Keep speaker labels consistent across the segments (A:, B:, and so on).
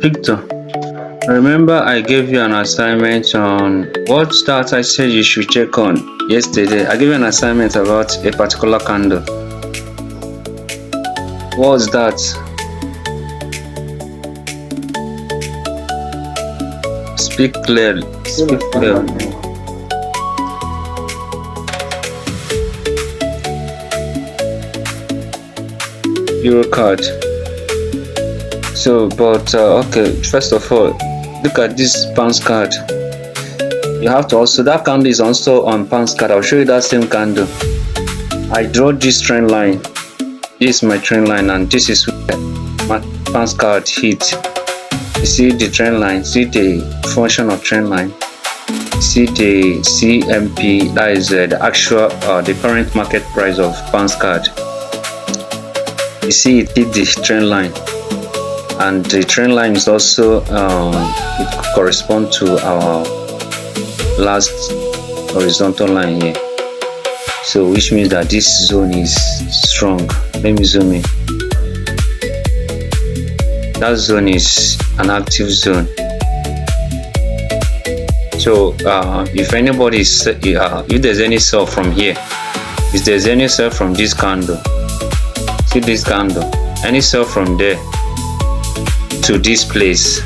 A: Victor, remember I gave you an assignment on what that I said you should check on yesterday. I gave you an assignment about a particular candle. What was that? Speak clearly. Speak clearly. Euro card. So, but okay, first of all, look at this pounds card. You have to also, that candle is also on pounds card. I'll show you that same candle. I draw this trend line. This is my trend line, and this is where my pounds card hit. You see the trend line, see the function of trend line, see the CMP, that is the actual, the current market price of pounds card. You see it hit the trend line, and the trend line is also it corresponds to our last horizontal line here. So which means that this zone is strong. Let me zoom in. That zone is an active zone. So if anybody is, if there's any sell from here, if there's any sell from this candle, see this candle, any sell from there to this place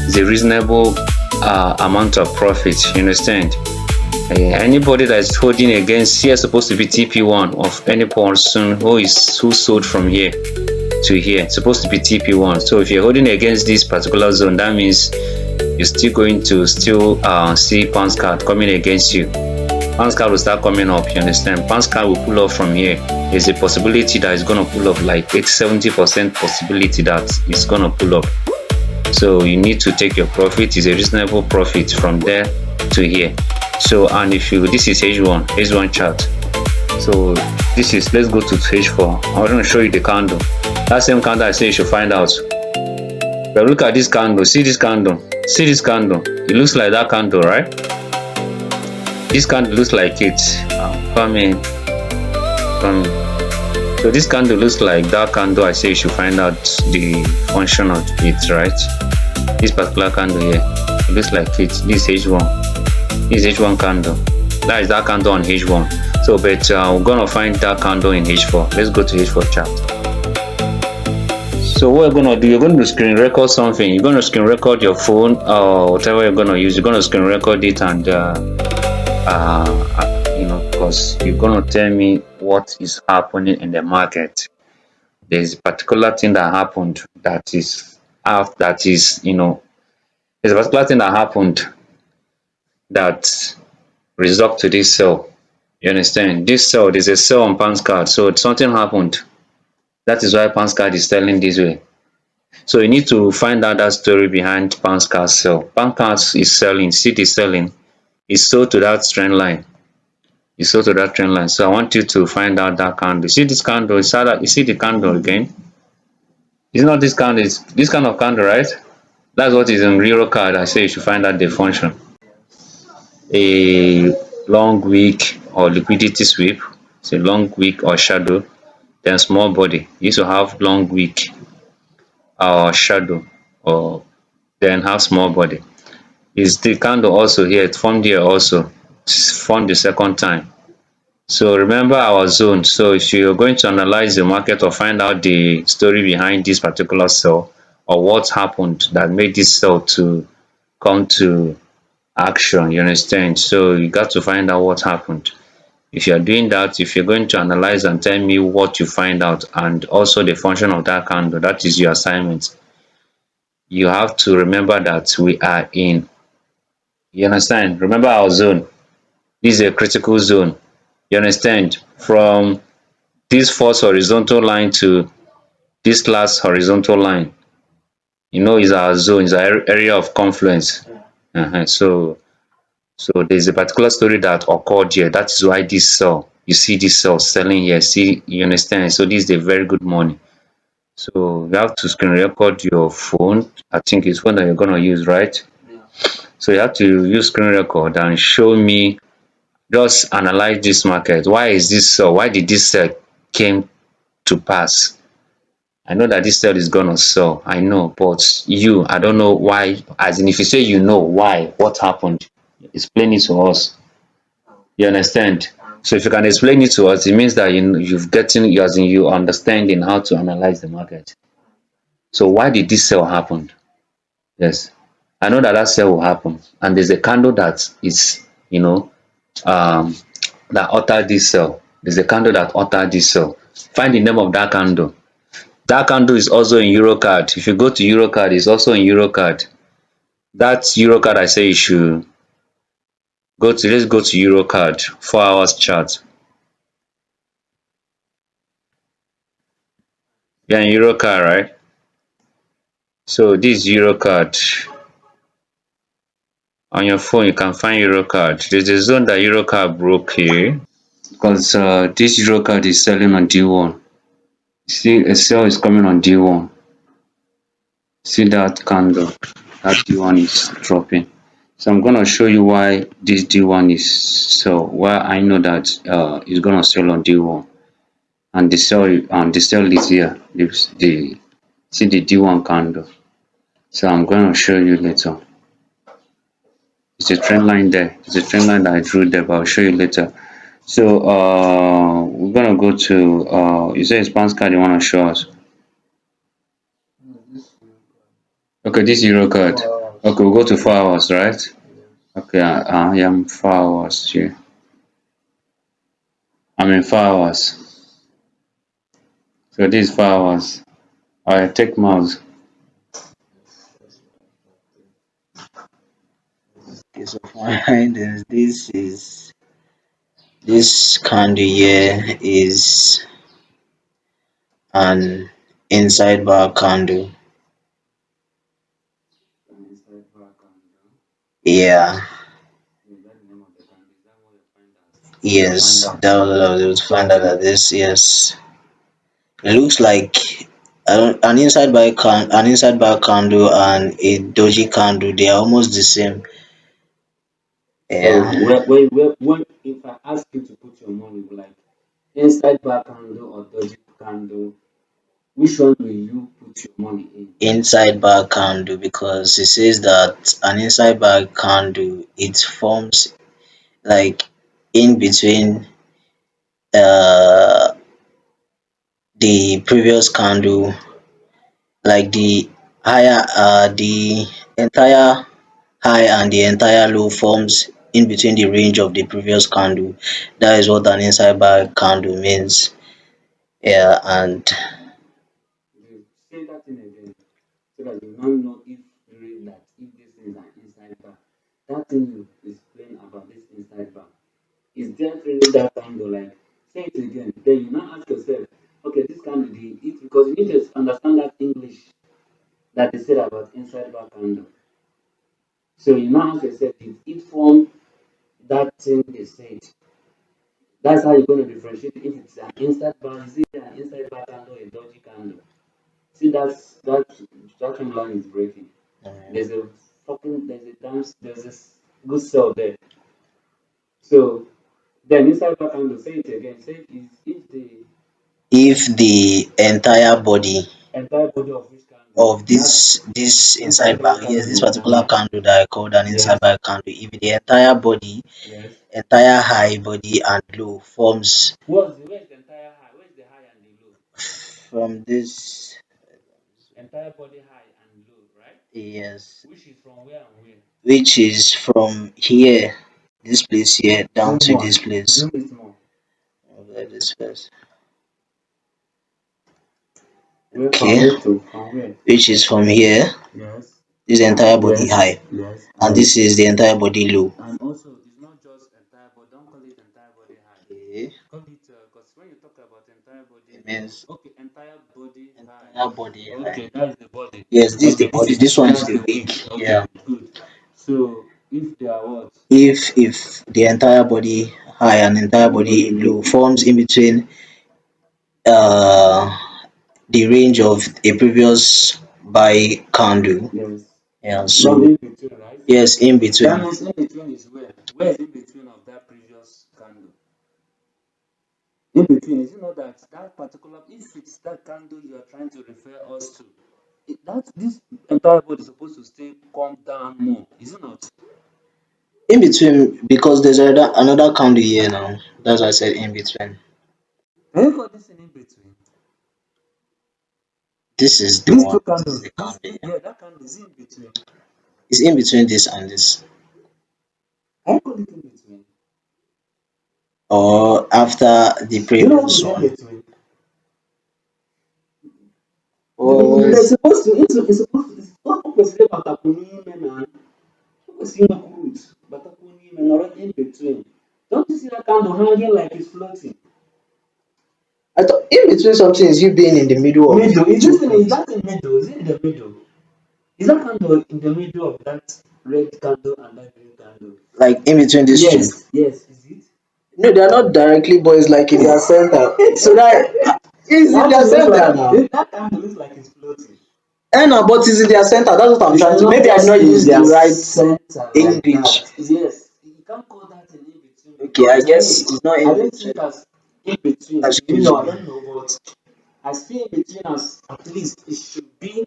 A: is a reasonable amount of profit. You understand? Anybody that is holding against here is supposed to be TP1 of any person who sold from here to here. It's supposed to be TP1. So if you're holding against this particular zone, that means you're still going to see pounds card coming against you. Pounds card will start coming up. You understand? Pounds card will pull up from here. There's a possibility that it's going to pull up, like 70% possibility that it's going to pull up. So you need to take your profit. It's a reasonable profit from there to here. So, and if you, this is H1 chart. So this is, let's go to H4. I'm going to show you the candle. That same candle I say you should find out. But look at this candle. See this candle. See this candle. It looks like that candle, right? This candle looks like it. Come in. So this candle looks like that candle I say you should find out the function of it, right? This particular candle here, it looks like it. This H1. This H1 candle. That is that candle on H1. So, but we're gonna find that candle in H4. Let's go to H4 chart. So what you're gonna do, you're going to screen record something. You're gonna screen record your phone or whatever you're gonna use. You're gonna screen record it, and you know, because you're gonna tell me what is happening in the market. There's a particular thing that happened that is you know, there's a particular thing that happened that result to this sell. You understand? This sell, there's a sell on pounds card, so something happened. That is why pounds card is selling this way. So you need to find out that story behind pounds card sell. Pounds card is selling, see the selling, it's sold to that trend line. It's sold to that trend line. So I want you to find out that candle. See this candle, you see the candle again. It's not this candle, it's this kind of candle, right? That's what is in Euro card. I say you should find out the function. A long wick or liquidity sweep. It's a long wick or shadow. Then small body. You used to have long wick or shadow, or then have small body. Is the candle also here? It formed here also. It's formed the second time. So remember our zone. So if you're going to analyze the market or find out the story behind this particular sell, or what happened that made this sell to come to action, you understand? So you got to find out what happened. If you're doing that, if you're going to analyze and tell me what you find out, and also the function of that candle, that is your assignment. You have to remember that we are in, you understand? Remember our zone. This is a critical zone. You understand? From this first horizontal line to this last horizontal line, you know, is our zone, is our area of confluence. So there's a particular story that occurred here. That is why this sell, you see this sell selling here. See, you understand? So this is a very good money. So you have to screen record your phone. I think it's one that you're gonna use, right?
B: Yeah.
A: So you have to use screen record and show me. Just analyze this market. Why is this sell? Why did this sell came to pass? I know that this sale is gonna sell. I know, but you, I don't know why. As in, if you say you know why, what happened, explain it to us. You understand? So if you can explain it to us, it means that you've gotten, you as in you understanding how to analyze the market. So why did this sale happen? Yes, I know that that sale will happen, and there's a candle that is, um, that altered this sale. There's a candle that altered this sale. Find the name of that candle. That candle is also in Eurocard. If you go to Eurocard, it's also in Eurocard. That Eurocard I say you should go to. Let's go to Eurocard 4 hours chart. Yeah, in Eurocard, right? So this Eurocard on your phone, you can find Eurocard. There's a zone that Eurocard broke here because this Eurocard is selling on D1. See, a sell is coming on D1. See that candle? That D1 is dropping. So I'm gonna show you why this D1 is so why I know that it's gonna sell on D1 and the sell is here. The see the D1 candle. So I'm gonna show you later. It's a trend line there. It's a trend line that I drew there, but I'll show you later. So we're gonna go to you say expanse card you wanna show us. Okay, this Euro card. Okay, we'll go to 4 hours, right? Okay, I am 4 hours here. I'm in 4 hours. So this is 4 hours. I take mouse.
B: Okay, so for my guidance, this candle here is an inside bar candle. Yeah, yes, that was what I was able to find out that this, yes. It looks like an inside bar candle and a doji candle. They are almost the same.
A: So
B: Yeah.
A: when if I ask you to put your money like inside bar candle or dodgy candle, which one will you put your money in?
B: Inside bar candle, because it says that an inside bar candle, it forms like in between uh the previous candle, like the entire high and the entire low forms in between the range of the previous candle. That is what an inside bar candle means. Yeah, and
A: You say that thing again so that you now know if really that if this is an inside bar. That thing you explain about this inside bar. Is there really that candle like say it again? Then you now ask yourself, okay, this candle the it because you need to understand that English that they said about inside bar candle. So you now ask yourself, did it form that thing they said? That's how you're going to differentiate if it's an inside bar, is it an inside bar candle or a dodgy candle? See, that trend line is breaking. There's a there's this good sell there. So then inside bar candle, say it again. Say is if the
B: if the
A: entire body of which candle
B: of this inside
A: inside bar
B: bar, yes, this
A: candle,
B: particular candle that I called an inside
A: yes,
B: bar candle, if the entire body,
A: yes.
B: entire high body and low forms
A: Where's the entire high? Where's the high and the low?
B: from this,
A: Entire body high and low, right?
B: yes,
A: Which is from where and where?
B: which is from here, this place here, down
A: Zoom
B: to
A: one.
B: this place.
A: Zoom it more.
B: Let this place.
A: Where from
B: Okay,
A: where to from where?
B: which is from here,
A: Yes.
B: this entire body
A: Yes.
B: high,
A: Yes.
B: and
A: And
B: this is the entire body low.
A: also it's not just entire body. Don't call it entire body high.
B: Okay,
A: Call it because when you talk about entire body,
B: it means
A: okay, entire body high.
B: entire body high.
A: Okay, that's the body.
B: Yes, this is the
A: Okay,
B: body. This one is
A: that's
B: the
A: the
B: wing.
A: wing.
B: Yeah.
A: Okay, good. So if they are what?
B: If the entire body high and entire body low forms in between uh the range of a previous buy candle.
A: Yes.
B: Yeah,
A: Not
B: so
A: in between, right?
B: yes, in
A: That
B: between.
A: means in between is where? Where is in between of that previous candle?
C: In between, is it not that that particular, if it's that candle you are trying to refer us to, that this entire body is supposed to stay calm down more, is it not?
B: In between, because there's another candle here now. That's why I said in between.
C: Can you call this in between?
B: This is the
C: These
B: one.
C: two
B: This is
C: candles,
B: the
C: this,
B: candle here.
C: yeah, that candle is in between.
B: It's in between this and this.
C: Can you call it in between?
B: Or after the
C: Do you know what
B: previous
C: is in
B: one.
C: between? They're
B: Was
C: supposed to, it's supposed to, it's supposed to say Batakuni, man. It's in the cruise, Batakuni, man, already in between. Don't you see that candle hanging like it's floating?
B: I thought in between something is you being in the middle of
C: Middle, is
B: two
C: this thing, is
B: things.
C: that in middle? Is it in the middle? Is that candle in the middle of that red candle and that green candle?
B: Like in between these two.
C: Yes, yes, is it?
B: No, they are not directly, but it's like in their center. So that is in
C: That
B: their
C: thing looks
B: center
C: like
B: now.
C: that candle looks like it's floating.
B: And now, but it's in their center. That's what I'm
C: It's
B: trying to.
C: not
B: Maybe I've
C: just
B: not
C: in
B: used the
C: their
B: right
C: center like
B: English.
C: that. Yes, you can't call that an in between
B: Okay, I
C: because to
B: guess
C: me,
B: it's not
C: I
B: in
C: don't see
B: between.
C: it as in between. To me,
B: Excuse
C: no, I
B: me.
C: don't know, but I see in between as at least it should be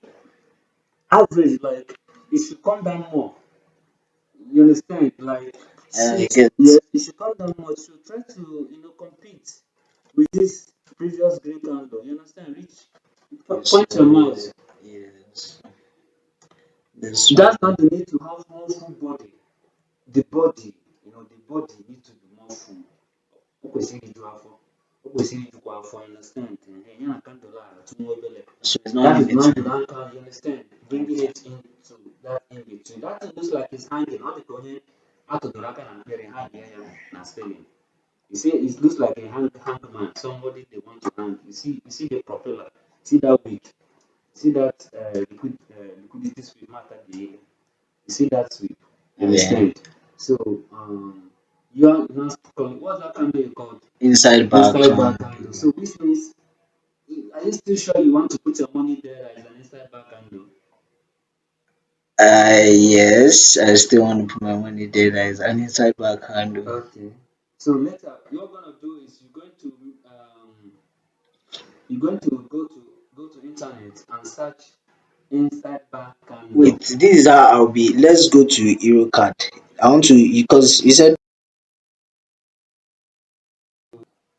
C: average, like it should come down more. You understand? Like,
B: I
C: shoot,
B: get.
C: yes, it should come down more. Should try to, compete with this previous green candle. You understand? Reach,
B: Yes,
C: point your mouth.
B: yes. This one.
C: That's not the need to have more full body. The body, the body needs to be more full. O kwesịrị iju afọ. O kwesịrị ijukwa afọ, you understand? Ya na candle a atụnwe obele.
B: So it's not
C: That
B: in
C: is not the
B: between.
C: anchor, you understand? Bringing it into that in between. That thing looks like it's hanging. Not the onye atụdoro aka na mpere hang ya na spelling. You see, it looks like a hangman, somebody they want to hang. You see the propeller. See that wick. See that liquidity sweep matter the. You see that sweep. You
B: Yeah.
C: understand? So you are now calling what's that candle you called?
B: Inside back.
C: Inside back candle. So which means are you still sure you want to put your money there as an inside back candle?
B: Yes, I still want to put my money there. That is an inside back handle.
C: Okay. So later, you're gonna do is you're going to go to internet and search inside back candle.
B: Wait, this is how I'll be. Let's go to Eurocard. I want to because you said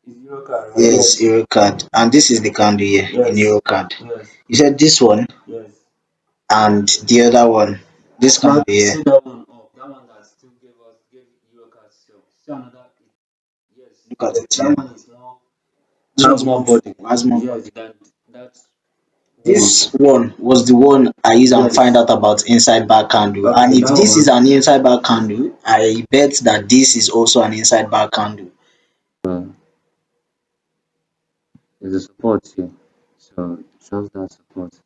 C: Is your car right?
B: yes, Eurocard, and this is the candle here in
C: Yes.
B: Eurocard.
C: Yes.
B: You said this one
C: Yes.
B: and the other one. This
C: Now
B: candle here.
C: see that one up. That one that still gave you a card still. See another. Yes.
B: Look at
C: Yes.
B: it
C: That
B: here.
C: one is more
B: This
C: have
B: one's
C: more
B: more
C: body.
B: has more
C: Yes.
B: body.
C: That
B: This one was the one I use and find
C: yes.
B: out about inside back candle. And
C: Okay.
B: if
C: That
B: this is
C: one.
B: an inside back candle, I bet that this is also an inside back candle.
A: There's a support here. So it shows that support.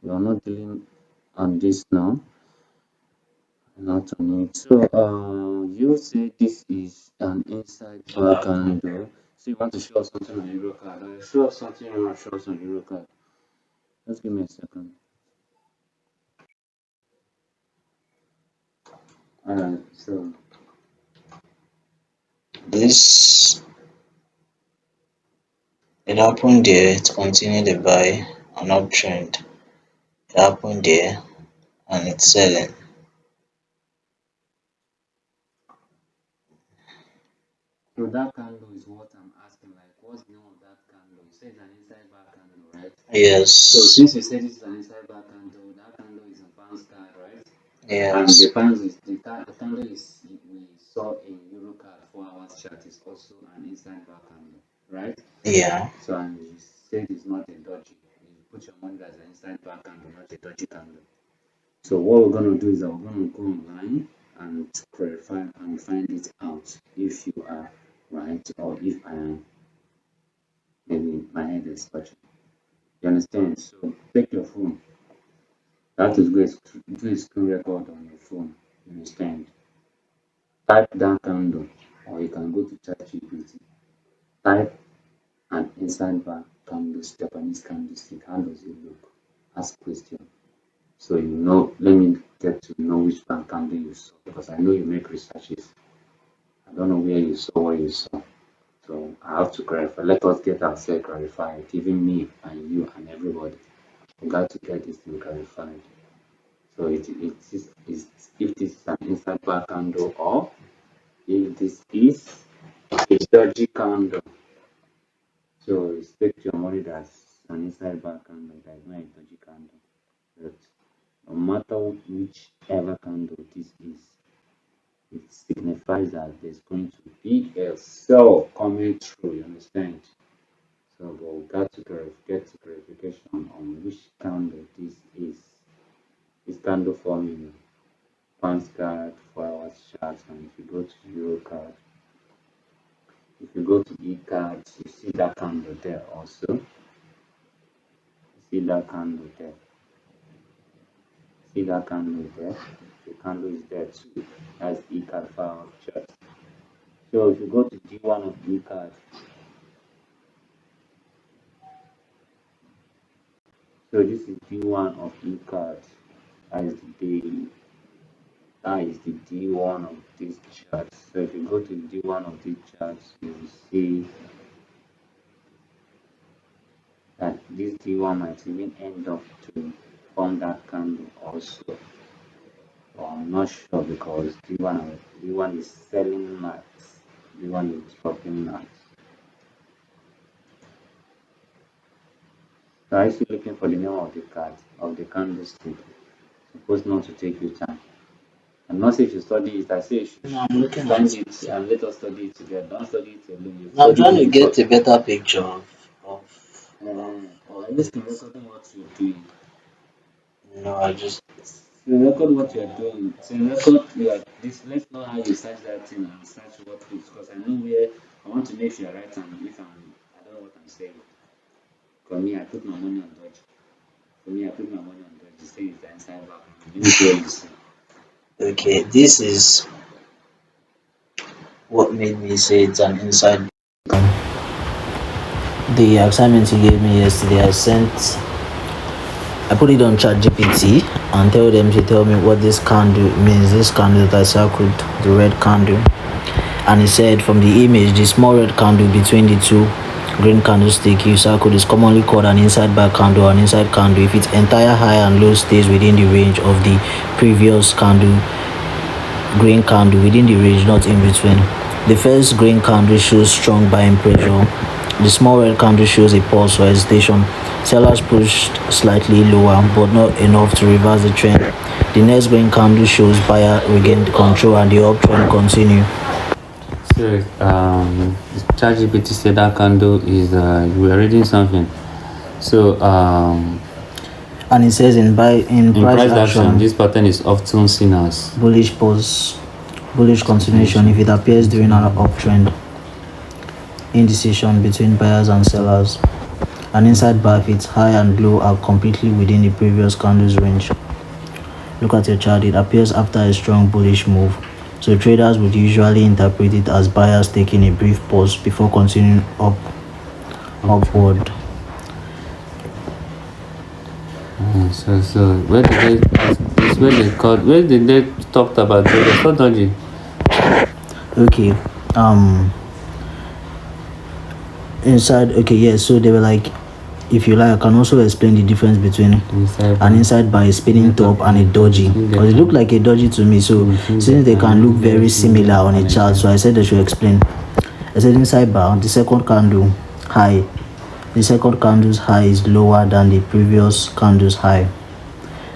A: We are not dealing on this now, not on it. So you say this is an inside bar candle. So you want to show us something on Euro card. Show us something you want to show us on Euro card. Just give me a second. Alright, so
B: This it happened there, it continued the buy, an uptrend. It happened there and it's selling.
A: so that candle is what I'm asking. Like, what's the name of that candle? You say it's an inside bar candle, right? So
B: Yes.
A: since you said this is an inside bar candle, that candle is a bounce card, right? And
B: Yes.
A: the pounds is the candle is we saw in Euro card 4 hours chart is also an inside bar candle, right?
B: Yeah.
A: So and you said it's not a dodgy. You put your money as an inside bar candle, not a dodgy candle. So what we're gonna do is that we're gonna go online and clarify and find it out if you are right or if I am maybe my head is scratching. You understand? So take your phone. That is do a screen record on your phone. You understand? Type that candle or you can go to ChatGPT. Type an inside bar candles, Japanese candlestick. How does it look? Ask question. So you know, let me get to know which bank candle you saw because I know you make researches. I don't know where you saw what you saw.
C: So I have to clarify. Let us get ourselves clarified, even me and you and everybody. We got to get this thing clarified. So is if this is an inside bar candle or if this is a dodgy candle. So respect your money that's an inside bar candle, that is not a dodgy candle. But no matter whichever candle this is, it signifies that there's going to be a sell coming through, you understand? So but we got to get to clarification on which candle this is. This candle forming pounds card, 4 hours chart, and if you go to Euro card, if you go to E cards, you see that candle there also. You see that candle there. See that candle there. The candle is there too. That's E card 4 hours chart. So if you go to D1 of E card, so this is D1 of E card. That is the day. That is the D1 of this chart. So if you go to D1 of this chart, you will see that this D1 might even end up to form that candle also. But I'm not sure because D1 is selling max. D1 is dropping max. So I still looking for the name of the card of the candlestick. Supposed not to take you time. I'm not saying you should study it. I say you should
B: No, I'm looking
C: find
B: at it.
C: it and let us study it together. Don't study it alone. You
B: I'm
C: study
B: trying
C: it
B: to
C: before.
B: get a better picture of
C: Or at least to record what you're doing.
B: no, I just
C: To record what you're doing. To record your this. Let's know how you search that thing and search what books. Because I know where I want to make sure you're right. And if I don't know what I'm saying. For me, I put my money on Dodge. For me, I put my money on Dodge. You say it's the inside background. Let me see what you say.
B: okay. This is what made me say it's an inside. The assignment you gave me yesterday, I put it on ChatGPT and tell them to tell me what this candle means. This candle that I circled, the red candle, and it said from the image, the small red candle between the two green candlestick you circled is commonly called an inside bar candle or an inside candle if its entire high and low stays within the range of the previous candle, green candle within the range, not in between. The first green candle shows strong buying pressure. The small red candle shows a pause or hesitation. Sellers pushed slightly lower, but not enough to reverse the trend. The next green candle shows buyer regained control and the uptrend continue.
C: So, ChatGPT said that candle is we are reading something. So,
B: And it says in price action,
C: this pattern is often seen as
B: bullish pause, bullish continuation if it appears during an uptrend. Indecision between buyers and sellers. An inside bar if its high and low are completely within the previous candle's range. Look at your chart, it appears after a strong bullish move. So traders would usually interpret it as buyers taking a brief pause before continuing upward.
C: so where did where did they talk about the strategy?
B: Okay. Inside, okay, yeah, so they were like, if you like, I can also explain the difference between an inside bar, a spinning top, and a doji, because it looked like a doji to me. So since they can look very similar on a chart, so I said they should explain. I said inside bar, the second candle high, the second candle's high is lower than the previous candle's high.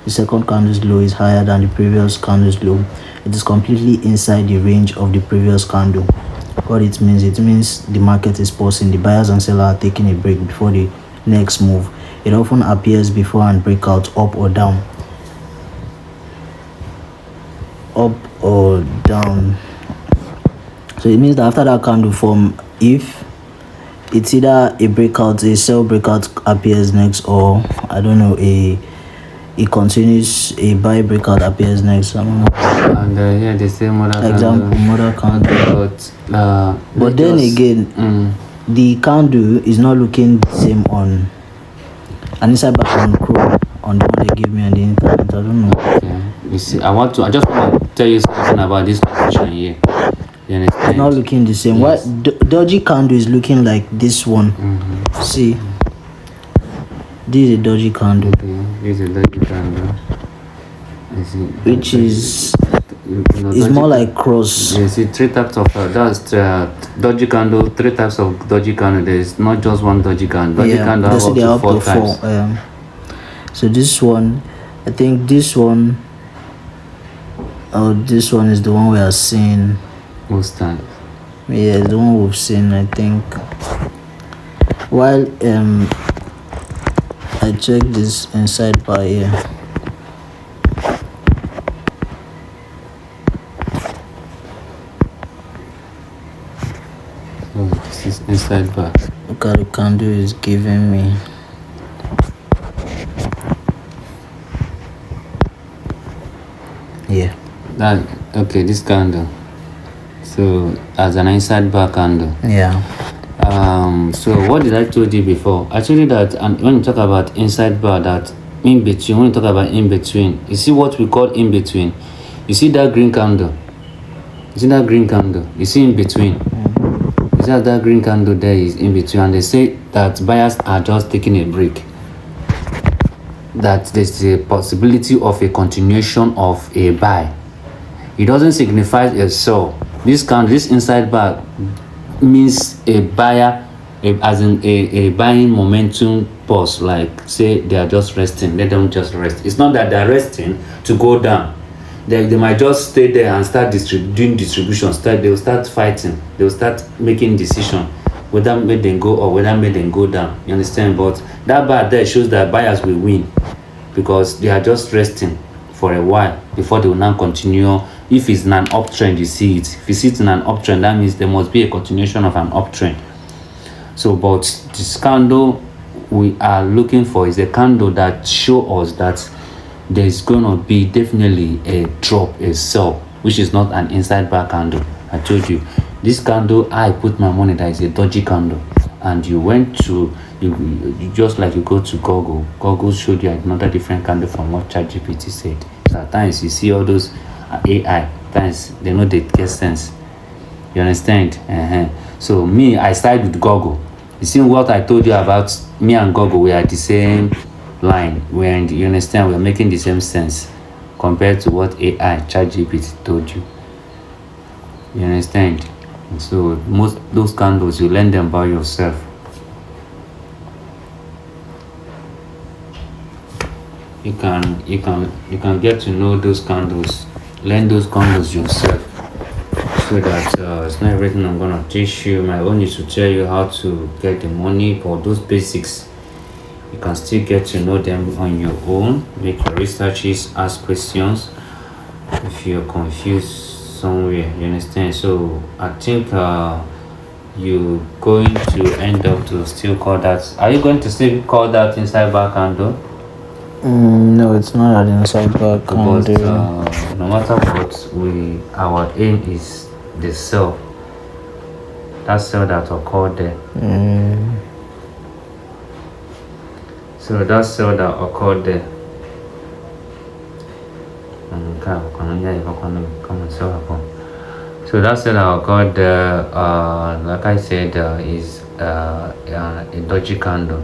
B: The second candle's low is higher than the previous candle's low. It is completely inside the range of the previous candle. What it means the market is pausing. The buyers and sellers are taking a break before the next move. It often appears before and breakout up or down. Up or down. So it means that after that candle form, if it's either a breakout, a sell breakout appears next, or I don't know, it continues, a buy breakout appears next. I don't know.
C: And yeah, they say
B: Example, model candle. But then again, the candle is not looking the same on an inside back on Chrome, on the one they gave me on the internet. I don't know.
C: Okay. You see, I just want to tell you something about this condition here. You
B: It's not
C: understand?
B: looking the same.
C: Yes.
B: What dodgy candle is looking like this one. See, this is a dodgy candle,
C: Okay, this is a dodgy candle. I see.
B: which is more
C: Dodgy
B: like cross.
C: you see three types of that's dodgy candle. Three types of dodgy candle. There is not just one dodgy candle. Dodgy
B: Yeah,
C: candle
B: they
C: have
B: say
C: up
B: they
C: to
B: are up to
C: 4
B: four.
C: types.
B: So this one, I think this one, this one is the one we are seeing.
C: Most times.
B: Yeah, the one we've seen, I think. While I check this inside bar here.
C: Oh, this is inside bar.
B: Look at the candle is giving me. Yeah.
C: That okay. This candle. So as an inside bar candle.
B: Yeah.
C: So what did I told you before? I told you that, and when you talk about inside bar, that in between. When you talk about in between, you see what we call in between. You see that green candle. You see that green candle. You see in between. You see that green candle there is in between, and they say that buyers are just taking a break. That there's a possibility of a continuation of a buy. It doesn't signify a sell. This inside bar means a buyer, as in a buying momentum pause. Like say they are just resting, let them just rest. It's not that they're resting to go down. They might just stay there and start doing distribution. They'll start fighting. They'll start making decision whether make them go or whether make them go down. You understand? But that bar there shows that buyers will win because they are just resting for a while before they will now continue. If it's in an uptrend, you see it. If you see it in an uptrend, that means there must be a continuation of an uptrend. So, but this candle we are looking for is a candle that show us that there's gonna be definitely a drop, a sell, which is not an inside bar candle. I told you this candle, I put my money that is a dodgy candle. And you went to you just like you go to Google showed you another different candle from what ChatGPT said. So at times you see all those AI, at times they know they get sense. You understand? So me, I side with Google. You see what I told you about me and Google, we are the same line. You understand? We're making the same sense compared to what AI, ChatGPT told you. You understand? So most those candles you learn them by yourself. You can get to know those candles, learn those candles yourself. So that it's not everything I'm gonna teach you. My own is to tell you how to get the money for those basics. You can still get to know them on your own. Make your researches, ask questions. If you're confused somewhere, you understand. So I think you're going to end up to still call that. Are you going to still call that inside bar candle?
B: No, it's not an inside bar
C: But
B: candle.
C: no matter what, our aim is the sell. That sell that occurred there. So that sell that occurred there. So that sell that occurred there, like I said, is a dodgy candle.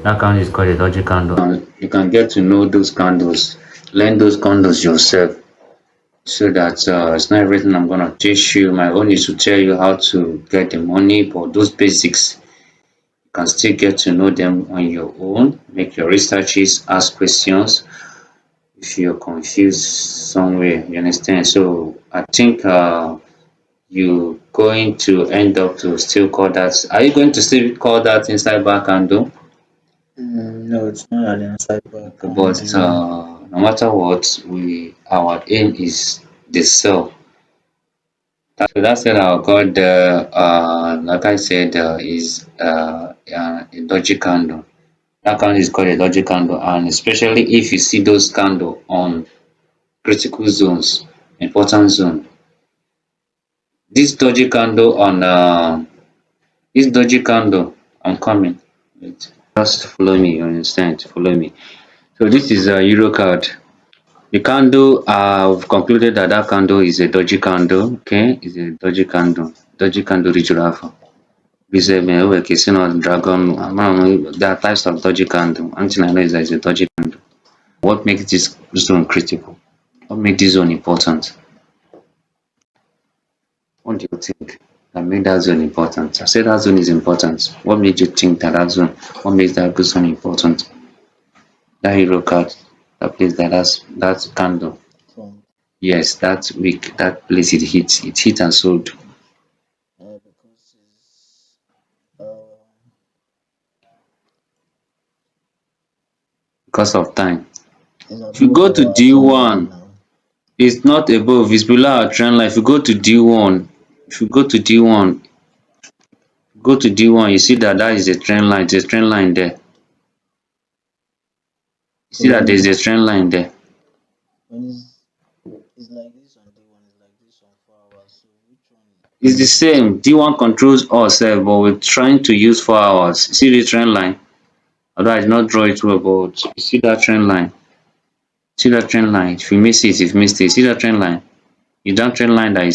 C: That candle is called a dodgy candle. You can get to know those candles, learn those candles yourself. So that it's not everything I'm gonna teach you. My own is to tell you how to get the money, but those basics you can still get to know them on your own. Make your researches, ask questions if you're confused somewhere. You understand? So I think you're going to end up to still call that. Are you going to still call that inside bar candle?
B: No, it's not an inside bar
C: But
B: candle.
C: no matter what, our aim is the sell. So that's what I'll call like I said, is a dodgy candle. That candle is called a dodgy candle, and especially if you see those candle on critical zones, important zone. This dodgy candle on this dodgy candle, I'm coming. Wait. Just follow me, you understand? Follow me. So this is a Euro card.
A: The candle, I've concluded that that candle is a dodgy candle. Okay, it's a dodgy candle. Dodgy candle rijuru afọ. Bize me we kissing on dragon. There are types of dodgy candle. Anything I know is that it's a dodgy candle. What makes this zone critical? What makes this zone important? What do you think that made that zone important? I said that zone is important. What made you think that that zone? What makes that zone important? That hero card, that place that candle.
B: From
A: Yes, that week, that place it hit and sold
B: because it's
A: because of time.
B: it's
A: If you
B: above
A: go to
B: our trend line
A: D1,
B: now.
A: it's not above, it's below our trend line. If you go to D1, if you go to D1, go to D1, you see that that is a trend line. There's a trend line there. You see that there's
B: So
A: a trend line there.
B: when it's like this on day one, it's like this on 4 hours. So which one
A: It's the
B: is it?
A: same. D1 controls us, but we're trying to use 4 hours. See the trend line? Although I did not draw it well, but you see that trend line? See that trend line? If you miss it, if you missed it, see that trend line? Is that trend line I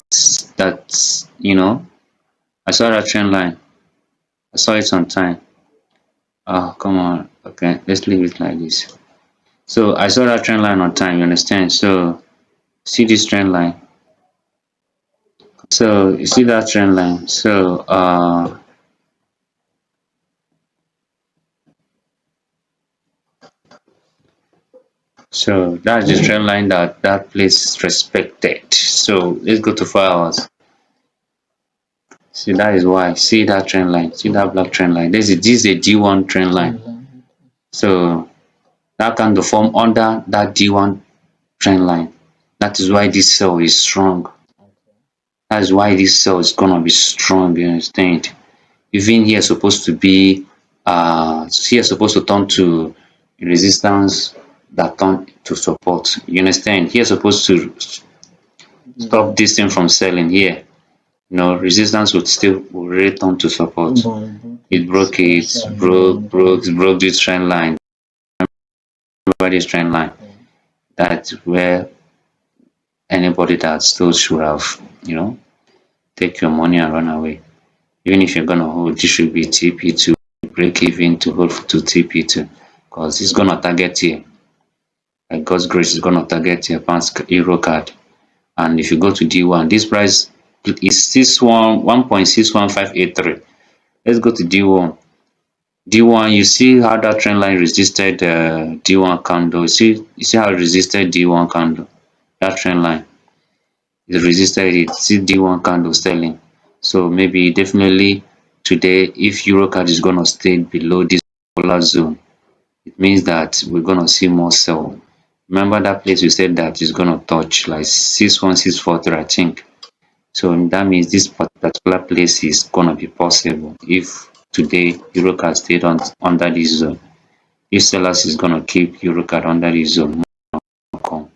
A: saw that trend line. I saw it on time. Oh, come on. Okay, let's leave it like this. So I saw that trend line on time, you understand? So see this trend line. So you see that trend line. So that's the trend line that place respected. So let's go to 4 hours. See that is why. See that trend line. See that black trend line. This is a D1 trend line.
B: Trend line.
A: So that can form under that D1 trend line. That is why this cell is strong.
B: Okay.
A: That's why this cell is gonna be strong, you understand? Even here supposed to be here supposed to turn to resistance that turn to support. You understand? Here supposed to stop
B: Yeah.
A: this thing from selling here. Resistance would really turn to support.
B: But it broke
A: It
B: it.
A: broke
B: That's
A: it,
B: why I'm
A: broke,
B: moving
A: broke,
B: from.
A: it broke this trend line, over this trend line.
B: Yeah.
A: That's where anybody that still should have, take your money and run away. Even if you're gonna hold, this should be TP2, break even to hold to TP2, because it's gonna target here. Like God's grace is gonna target here, pounds euro card. And if you go to D1, this price is 1.61583. Let's go to D1. D1, you see how that trend line resisted D1 candle. You see how it resisted D1 candle. That trend line. It resisted it. See D1 candle selling. So maybe definitely today, if Eurocard is gonna stay below this particular zone, it means that we're gonna see more sell. Remember that place we said that is gonna touch like 61643, I think. So that means this particular place is gonna be possible if today Eurocard stayed under this zone. If sellers is gonna keep Eurocard under this zone, come.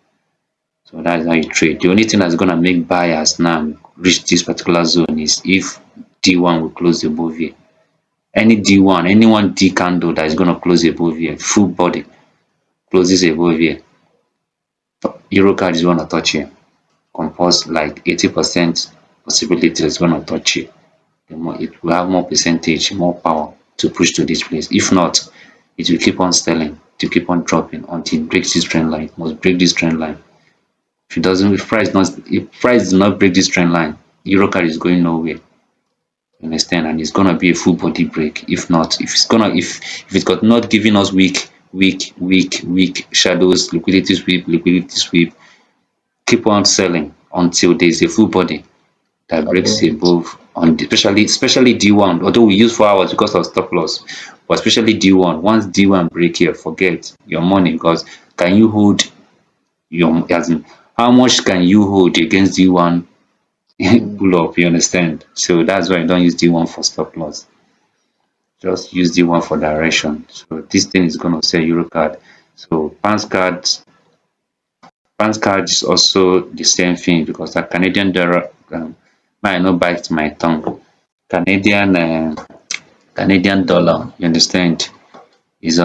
A: So that's how you trade. The only thing that's gonna make buyers now reach this particular zone is if D1 will close above here. Any D1, any one D candle that is gonna close above here, full body closes above here, Eurocard is gonna touch here. Compose like 80% possibility it's gonna touch here. The more it will have more percentage, more power to push to this place. If not, it will keep on selling, to keep on dropping until it breaks this trend line. It must break this trend line. If it doesn't, if price does not break this trend line, Eurocard is going nowhere. You understand? And it's gonna be a full body break. If not, if it got not giving us weak shadows, liquidity sweep, keep on selling until there's a full body that breaks
B: Above it.
A: above on especially D1. Although we use 4 hours because of stop loss, but especially D1. Once D1 break here, forget your money, because can you hold your as in how much can you hold against D1
B: Mm.
A: pull up, you understand? So that's why I don't use D1 for stop loss. Just use D1 for direction. So this thing is gonna say Eurocard. So pounds card is also the same thing because that Canadian dollar might not bite my tongue. Canadian Canadian dollar, you understand? is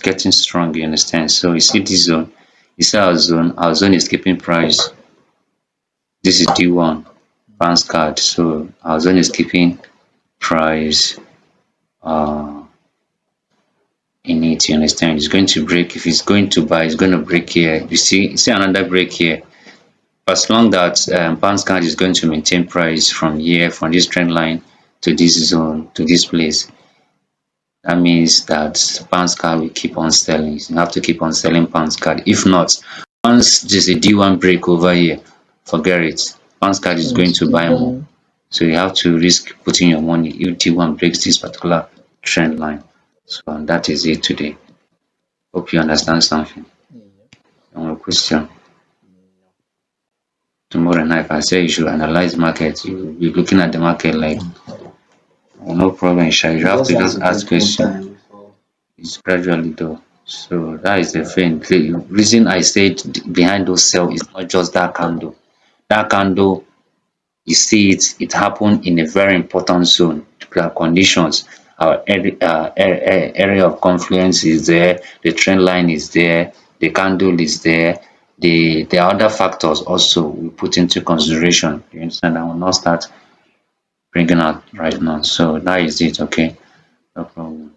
A: getting strong, you understand. So you see this zone, you see our zone is keeping price. This is D1 bounce card. So our zone is keeping price uh in it, you understand. It's going to break. If it's going to buy, it's going to break here. You see another break here. As long that bounce card is going to maintain price from here, from this trend line to this zone, to this place, that means that pounds card will keep on selling. You have to keep on selling pounds card. If not, once there's a D1 break over here, forget it. Pounds card is going to buy more. So you have to risk putting your money if D1 breaks this particular trend line. So that is it today. Hope you understand something.
D: Yeah.
A: No question. Tomorrow night, if I say you should analyze market, you'll be looking at the market like, oh, no problem, Sha. You have to just ask
B: take more
A: questions.
B: time before.
A: It's gradually though. So that is the thing. The reason I said behind those cells is not just that candle. That candle, you see it happen in a very important zone. There are conditions. Our area of confluence is there, the trend line is there, the candle is there. There are other factors also we put into consideration. You understand? I will not start bringing out right now. So that is it, okay? No problem.